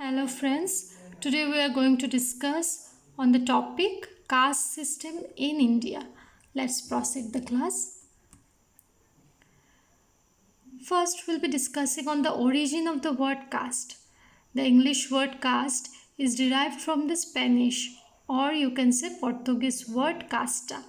Hello friends, today we are going to discuss on the topic caste system in India. Let's proceed the class. First we'll be discussing on the origin of the word caste. The English word caste is derived from the Spanish or you can say Portuguese word casta,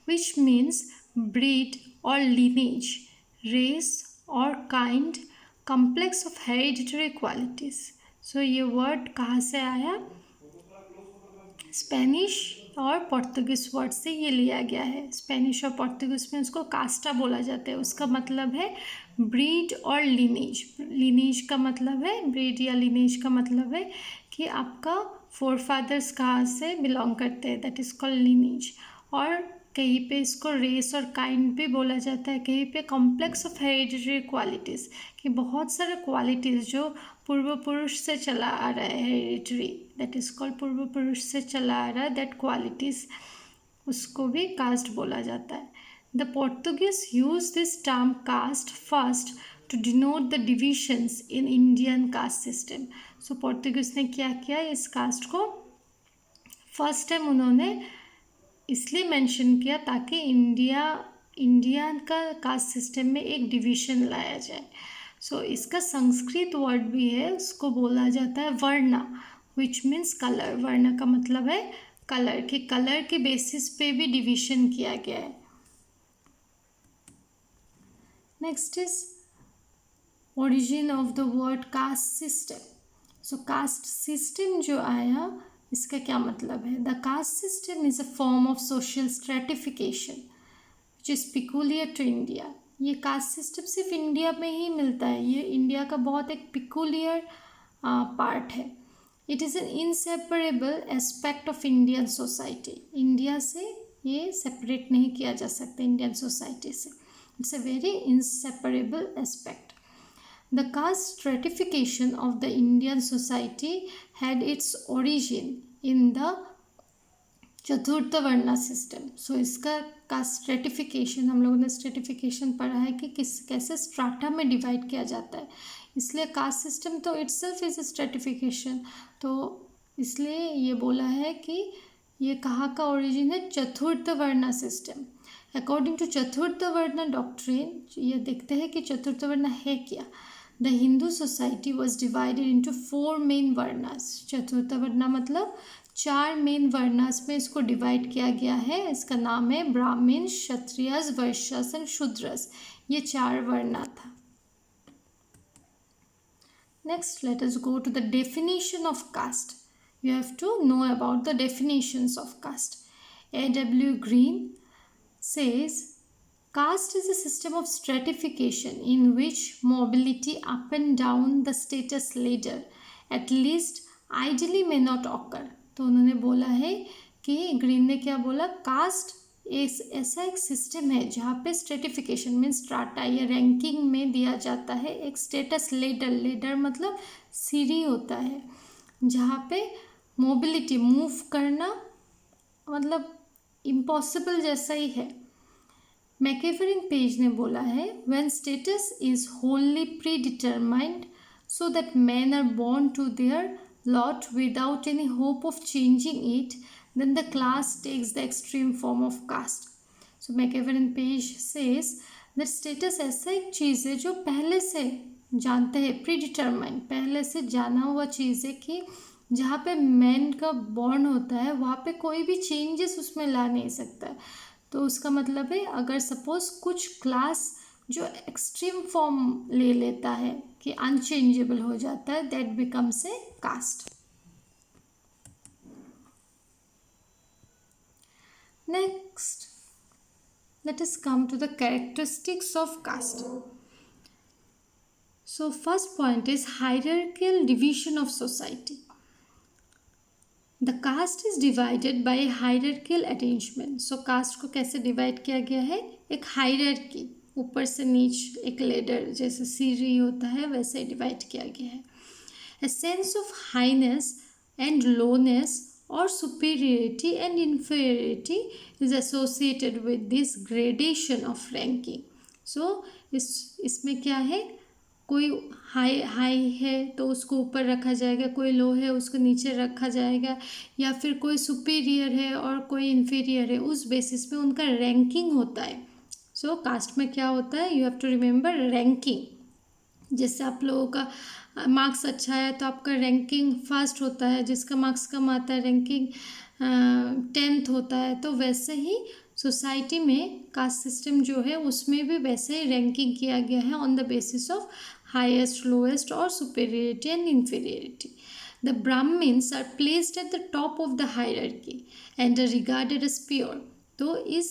which means breed or lineage, race or kind, complex of hereditary qualities. So ये word कहाँ से आया? Spanish और Portuguese word से ये लिया गया है. स्पेनिश और पोर्तुगीज में उसको कास्टा बोला जाता है. उसका मतलब है ब्रीड और लिनेज. लिनेज का मतलब है, ब्रीड या लिनेज का मतलब है कि आपका फोर फादर्स कहाँ से बिलोंग करते हैं, दैट इज़ कॉल्ड लिनेज. और कहीं पे इसको रेस और काइंड भी बोला जाता है, कहीं पे कॉम्प्लेक्स ऑफ हेरिडिटरी क्वालिटीज़, कि बहुत सारे क्वालिटीज़ जो पूर्व पुरुष से चला आ रहा है, हेरिडिटरी, दैट इज़ कॉल्ड पूर्व पुरुष से चला आ रहा है, दैट क्वालिटीज़, उसको भी कास्ट बोला जाता है. The Portuguese use this term caste first to denote the divisions in Indian caste system. So Portuguese ने क्या किया, इस कास्ट को फर्स्ट टाइम उन्होंने इसलिए मेंशन किया ताकि इंडिया का कास्ट सिस्टम में एक डिवीज़न लाया जाए. सो इसका संस्कृत वर्ड भी है, उसको बोला जाता है वर्णा, विच मीन्स कलर. वर्णा का मतलब है कलर, कि कलर के बेसिस पे भी डिवीज़न किया गया है. Next is origin of the word caste system. So caste system जो आया, इसका क्या मतलब है? The caste system is a form of social stratification which is peculiar to India. ये कास्ट सिस्टम सिर्फ इंडिया में ही मिलता है, ये इंडिया का बहुत एक पिकुलियर पार्ट है. It is an inseparable aspect of Indian society. India से ये सेपरेट नहीं किया जा सकता, इंडियन सोसाइटी से. It's a very inseparable aspect. The caste stratification of the Indian society had its origin in the चतुर्थ वर्णा सिस्टम. सो इसका कास्ट स्ट्रेटिफिकेशन, हम लोगों ने स्ट्रेटिफिकेशन पढ़ा है कि कैसे स्ट्राटा में डिवाइड किया जाता है, इसलिए कास्ट सिस्टम तो इटसेल्फ इज अ स्ट्रेटिफिकेशन. तो इसलिए ये बोला है कि ये कहाँ का ओरिजिन है? चतुर्थ वर्णा सिस्टम. अकॉर्डिंग टू चतुर्थ वर्णा डॉक्ट्रिन, ये देखते हैं कि चतुर्थ वर्णा है क्या. The Hindu society was divided into 4 main varnas. चतुर्थ वर्णा मतलब 4 मेन वर्णास में इसको डिवाइड किया गया है. इसका नाम है ब्राह्मण, क्षत्रियस, वैश्यस एंड शूद्रस. ये 4 वर्णा था. Next let us go to the definition of caste. You have to know about the definitions of caste. A.W. Green says caste is a system of stratification in which mobility up and down the status ladder at least ideally may not occur. तो उन्होंने बोला है कि green ने क्या बोला, cast ऐसा एक सिस्टम है जहाँ पे स्ट्रेटिफिकेशन मीन्स स्ट्राटा या रैंकिंग में दिया जाता है एक स्टेटस लेडर. लेडर मतलब सीढ़ी होता है, जहाँ पे मोबिलिटी, मूव करना मतलब इम्पॉसिबल जैसा ही है. मैकेफरिन पेज ने बोला है, when status is wholly predetermined so that men are born to their lot without any hope of changing it, then the class takes the extreme form of caste. So मैकेफरिन Page says that status ऐसा एक चीज़ है जो पहले से जानते हैं, predetermined, पहले से जाना हुआ चीज़ है कि जहाँ पे मैन का बॉर्न होता है वहाँ पे कोई भी चेंजेस उसमें ला नहीं सकता है. तो उसका मतलब है अगर सपोज कुछ क्लास जो एक्सट्रीम फॉर्म ले लेता है कि अनचेंजेबल हो जाता है, that becomes a caste. Next let us come to the characteristics of caste. So first point is hierarchical division of society. The caste is divided by hierarchical arrangement. So caste को कैसे divide किया गया है? एक hierarchy, ऊपर से नीच एक लेडर जैसे सीढ़ी होता है वैसे डिवाइड किया गया है. A sense of highness and lowness और superiority and inferiority is associated with this gradation of ranking. So इसमें क्या है? कोई हाई हाई है तो उसको ऊपर रखा जाएगा, कोई लो है उसको नीचे रखा जाएगा, या फिर कोई सुपीरियर है और कोई इन्फीरियर है, उस बेसिस पे उनका रैंकिंग होता है. सो कास्ट में क्या होता है, you have to remember ranking. जैसे आप लोगों का मार्क्स अच्छा है तो आपका रैंकिंग फर्स्ट होता है, जिसका मार्क्स कम आता है रैंकिंग 10th होता है. तो वैसे ही सोसाइटी में कास्ट सिस्टम जो है उसमें भी वैसे ही रैंकिंग किया गया है on the basis of highest, lowest और superiority and inferiority. The Brahmins are placed at the top of the hierarchy and are regarded as pure. तो इस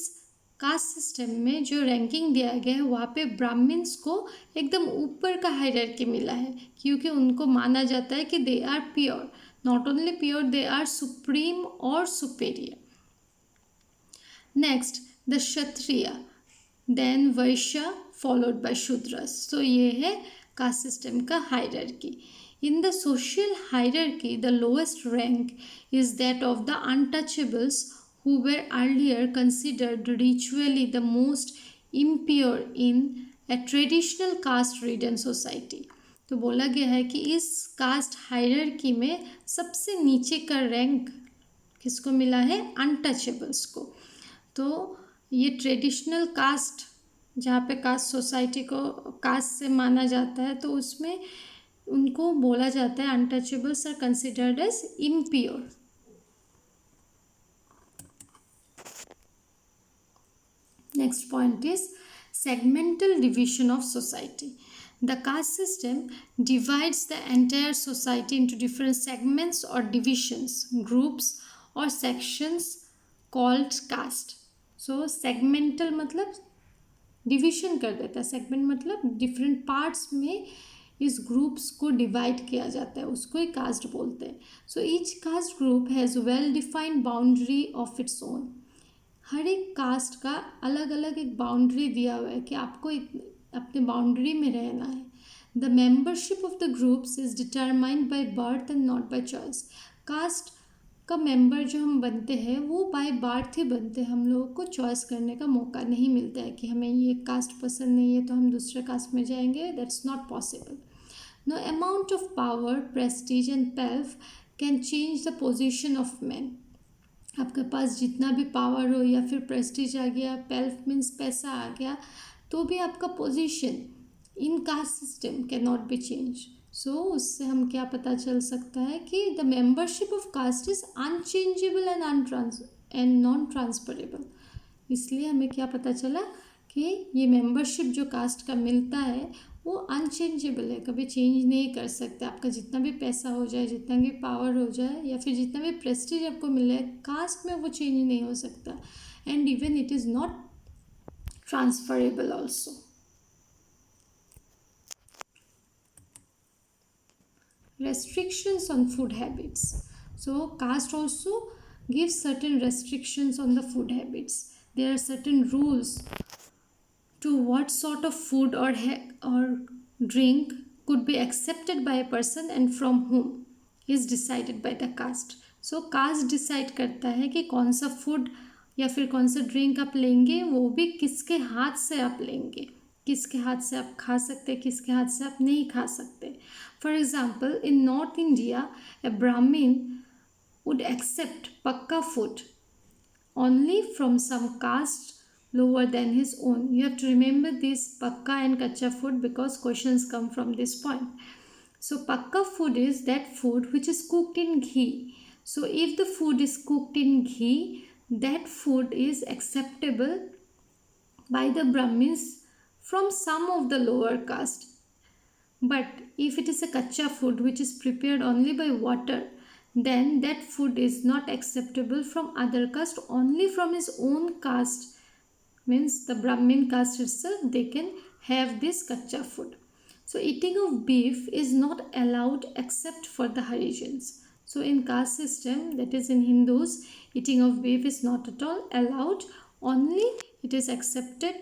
कास्ट सिस्टम में जो रैंकिंग दिया गया है वहाँ पे ब्राह्मण्स को एकदम ऊपर का हायरार्की मिला है, क्योंकि उनको माना जाता है कि they are pure. Not only pure, they are supreme और superior. Next the Kshatriya, then Vaishya, followed by Shudras. तो ये है कास्ट सिस्टम का hierarchy. In the social hierarchy, the lowest rank is that of the untouchables, who were earlier considered ritually the most impure in a traditional caste-ridden society. तो बोला गया है कि इस कास्ट हायरार्की में सबसे नीचे का रैंक किसको मिला है, अनटचेबल्स को. तो ये ट्रेडिशनल कास्ट जहाँ पे कास्ट सोसाइटी को कास्ट से माना जाता है, तो उसमें उनको बोला जाता है untouchables are considered as impure. Next point is segmental division of society. The caste system divides the entire society into different segments or divisions, groups or sections called caste. So segmental मतलब division कर देता है, segment मतलब different parts में इस groups को divide किया जाता है, उसको ही कास्ट बोलते हैं. So each caste group has well defined boundary of its own. हर एक कास्ट का अलग अलग एक बाउंड्री दिया हुआ है कि आपको अपने बाउंड्री में रहना है. The membership of the groups is determined by birth and not by choice. Caste का मेंबर जो हम बनते हैं वो बाय बर्थ ही बनते हैं, हम लोगों को चॉइस करने का मौका नहीं मिलता है कि हमें ये कास्ट पसंद नहीं है तो हम दूसरे कास्ट में जाएंगे. That's not possible. No amount of power, prestige and pelf can change the position of man. आपके पास जितना भी पावर हो या फिर प्रेस्टीज आ गया, पेल्फ मीन्स पैसा आ गया, तो भी आपका position in caste system can not be change. So उससे हम क्या पता चल सकता है कि the membership of caste is unchangeable and non transferable. इसलिए हमें क्या पता चला कि ये मेंबरशिप जो कास्ट का मिलता है वो अनचेंजेबल है, कभी चेंज नहीं कर सकते. आपका जितना भी पैसा हो जाए, जितना भी पावर हो जाए या फिर जितना भी प्रेस्टीज आपको मिले, कास्ट में वो चेंज नहीं हो सकता. And even it is not transferable also. Restrictions on food habits. So caste also gives certain restrictions on the food habits. There are certain rules to what sort of food or drink could be accepted by a person and from whom is decided by the caste. So caste decide करता है कि कौन सा food या फिर कौन सा drink आप लेंगे, वो भी किसके हाथ से आप लेंगे, किसके हाथ से आप खा सकते, किसके हाथ से आप नहीं खा सकते. For example, in north India a Brahmin would accept pakka food only from some caste lower than his own. You have to remember this pakka and kacha food because questions come from this point. So pakka food is that food which is cooked in ghee. So if the food is cooked in ghee, that food is acceptable by the Brahmins from some of the lower caste. But if it is a kacha food which is prepared only by water, then that food is not acceptable from other caste, only from his own caste. Means the Brahmin caste itself, they can have this kacha food. So eating of beef is not allowed except for the Harijans. So in caste system, that is in Hindus, eating of beef is not at all allowed, only it is accepted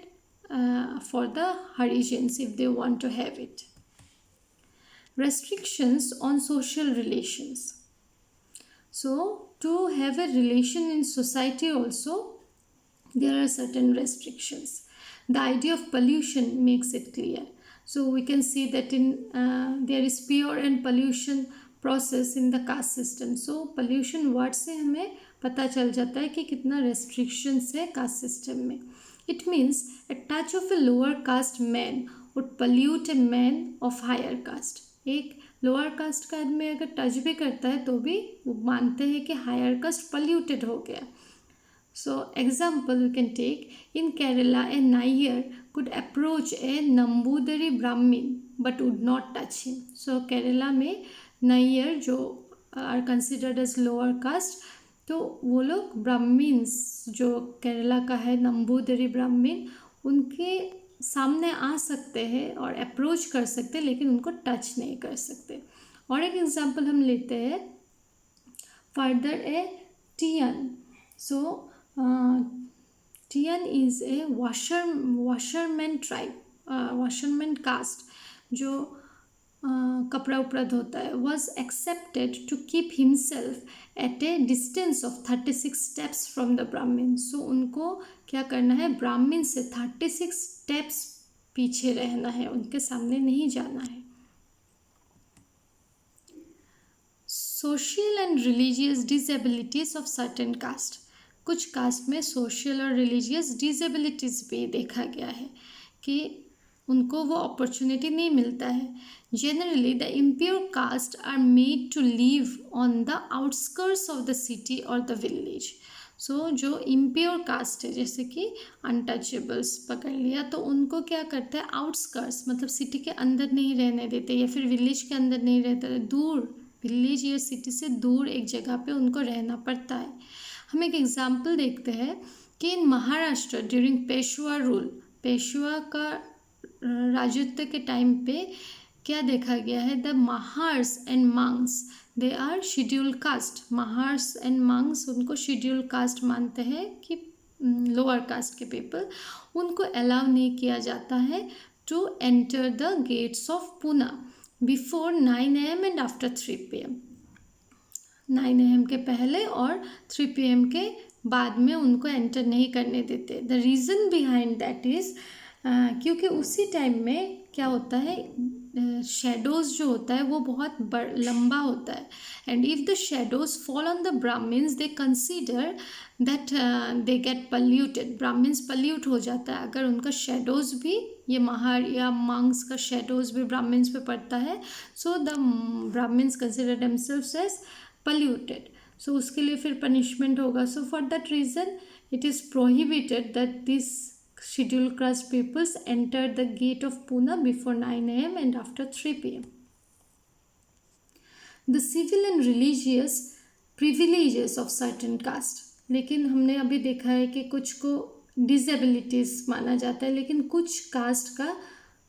for the Harijans if they want to have it. Restrictions on social relations. So to have a relation in society also, there are certain restrictions. The idea of pollution makes it clear. So we can see that there is pure and pollution process in the caste system. So pollution word से हमें पता चल जाता है कि कितना restrictions है caste system में. It means a touch of a lower caste man would pollute a man of higher caste. एक लोअर कास्ट का आदमी अगर टच भी करता है तो भी वो मानते हैं कि हायर कास्ट पल्यूटेड हो गया. So example we can take, in Kerala a Nair could approach a Nambudari Brahmin but would not touch him. So Kerala में Nair जो are considered as lower caste, तो वो लोग ब्राह्मीन्स जो केरला का है नंबूदरी ब्राह्मीण उनके सामने आ सकते हैं और अप्रोच कर सकते हैं लेकिन उनको टच नहीं कर सकते. और एक एग्जांपल हम लेते हैं further a Tiyan. So Tiyan is a washerman tribe, washerman caste जो कपड़ा उपड़ा धोता है, was accepted to keep himself at a distance of 36 steps from the Brahmin. So उनको क्या करना है, ब्राह्मीण से 36 स्टेप्स पीछे रहना है, उनके सामने नहीं जाना है. Social and religious disabilities of certain caste. कुछ कास्ट में सोशल और रिलीजियस डिसेबिलिटीज़ भी देखा गया है कि उनको वो अपॉर्चुनिटी नहीं मिलता है. Generally the impure caste are made to live on the outskirts of the city or the village. So जो इम्प्योर कास्ट है जैसे कि अनटचेबल्स पकड़ लिया, तो उनको क्या करते हैं, आउटस्कर्ट्स मतलब सिटी के अंदर नहीं रहने देते या फिर विलेज के अंदर नहीं रहते, दूर विलेज या सिटी से दूर एक जगह पे उनको रहना पड़ता है. हम एक एग्जाम्पल देखते हैं कि in Maharashtra during Peshwa rule, Peshwa का राजत्व के टाइम पे क्या देखा गया है, the Mahars and Mangs they are scheduled caste. Mahars and Mangs उनको शेड्यूल्ड कास्ट मानते हैं कि लोअर कास्ट के पीपल, उनको अलाउ नहीं किया जाता है to enter the gates of Poona before 9 AM and after 3 PM. 9 AM के पहले और 3 PM के बाद में उनको एंटर नहीं करने देते. The reason behind that is क्योंकि उसी टाइम में क्या होता है, शेडोज़ जो होता है वो बहुत लंबा होता है. And if the shadows fall on the Brahmins they consider that they get polluted. Brahmins pollute हो जाता है अगर उनका शेडोज़ भी, ये महार या मंक्स का शेडोज़ भी ब्राह्मीन्स पे पड़ता है. So the Brahmins consider themselves as polluted. So उसके लिए फिर punishment होगा. So for that reason it is prohibited that these scheduled caste peoples enter the gate of Pune before 9 AM and after 3 PM. The civil and religious privileges of certain caste. लेकिन हमने अभी देखा है कि कुछ को disabilities माना जाता है लेकिन कुछ कास्ट का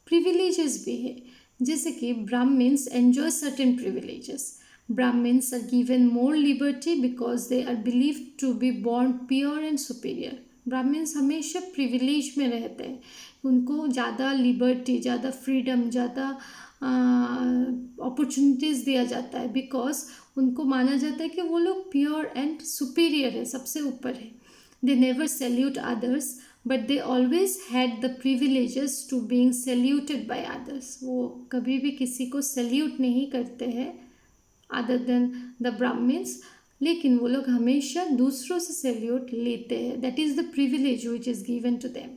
privileges भी है. जैसे कि Brahmins enjoy certain privileges. Brahmins are given more liberty because they are believed to be born pure and superior. Brahmins हमेशा privilege में रहते हैं, उनको ज़्यादा liberty, ज़्यादा freedom, ज़्यादा opportunities दिया जाता है because उनको माना जाता है कि वो लोग pure and superior है, सबसे ऊपर है. They never salute others but they always had the privileges to being saluted by others. वो कभी भी किसी को salute नहीं करते हैं अदर देन द ब्राह्मीन्स, लेकिन वो लोग हमेशा दूसरों से सैल्यूट लेते हैं. That is the privilege which is given to them.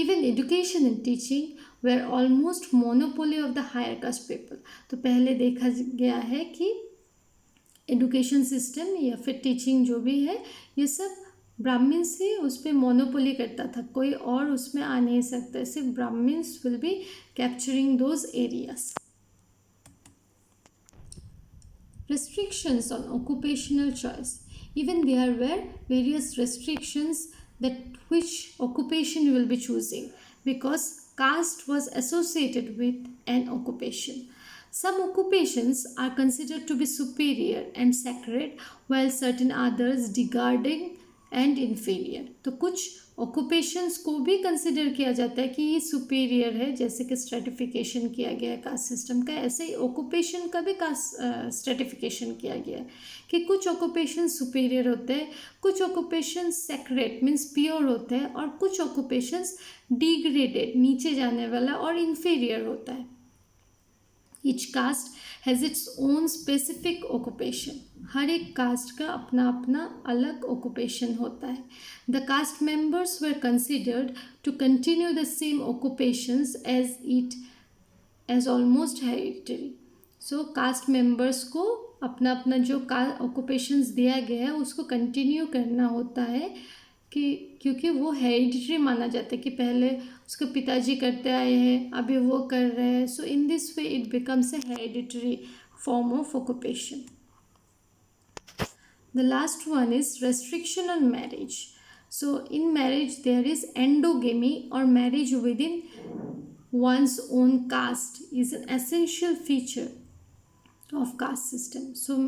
Even education and teaching were almost monopoly of the higher caste people. तो पहले देखा गया है कि एजुकेशन सिस्टम या फिर टीचिंग जो भी है ये सब ब्राह्मीन्स ही उस पर मोनोपोली करता था, कोई और उसमें आ नहीं सकता. सिर्फ Brahmins will be capturing those areas. Restrictions on occupational choice. Even there were various restrictions that which occupation you will be choosing because caste was associated with an occupation. Some occupations are considered to be superior and sacred while certain others and inferior. तो कुछ occupations को भी consider किया जाता है कि ये superior है, जैसे कि स्ट्रेटिफिकेशन किया गया है कास्ट सिस्टम का, ऐसे ही ऑक्यूपेशन का भी कास्ट स्ट्रेटिफिकेशन किया गया है कि कुछ ऑक्यूपेशन सुपीरियर होते हैं, कुछ ऑक्यूपेशन सेक्रेट मीन्स प्योर होते हैं, और कुछ ऑक्यूपेशंस डिग्रेडेड नीचे जाने वाला और इन्फीरियर होता है। Each caste has its own specific occupation. हर एक कास्ट का अपना अपना अलग ऑक्यूपेशन होता है. The caste members were considered to continue the same occupations as almost hereditary. So caste members को अपना अपना जो ऑक्यूपेशंस दिया गया है उसको कंटिन्यू करना होता है कि क्योंकि वो हेरिडिटरी माना जाता है कि पहले उसके पिताजी करते आए हैं, अभी वो कर रहे हैं. So in this way it becomes a hereditary form of occupation. The last one is restriction on marriage. So in marriage there is endogamy or marriage within one's own caste is an essential feature of caste system. So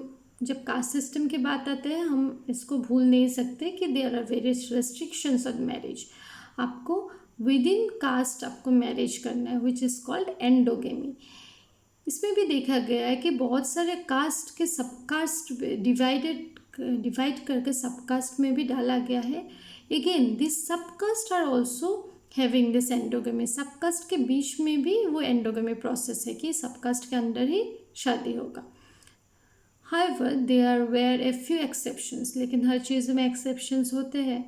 जब caste system की बात आते हैं हम इसको भूल नहीं सकते कि there are various restrictions on marriage. आपको विद इन कास्ट आपको मैरिज करना है विच इज़ कॉल्ड एंडोगेमी. इसमें भी देखा गया है कि बहुत सारे कास्ट के सबकास्ट डिवाइड करके सबकास्ट में भी डाला गया है. Again this subcaste are also having this endogamy. Subcaste के बीच में भी वो एंडोगेमी प्रोसेस है कि सबकास्ट के अंदर ही शादी होगा. However, there were a few exceptions. लेकिन हर चीज़ में exceptions होते हैं.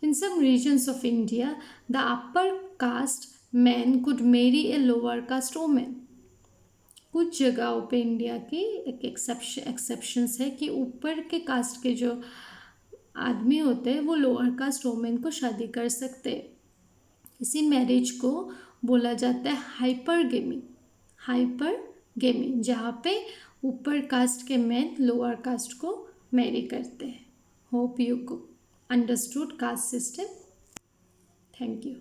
In some regions of India, the upper caste men could marry a lower caste woman. कुछ जगहों पे इंडिया की एक एक्सेप्शंस है कि ऊपर के कास्ट के जो आदमी होते हैं वो लोअर कास्ट वोमेन को शादी कर सकते हैं. इसी मैरिज को बोला जाता है हाइपरगेमी. हाइपरगेमी जहाँ पे ऊपर कास्ट के मैन लोअर कास्ट को मैरी करते हैं. Hope you understood caste system. Thank you.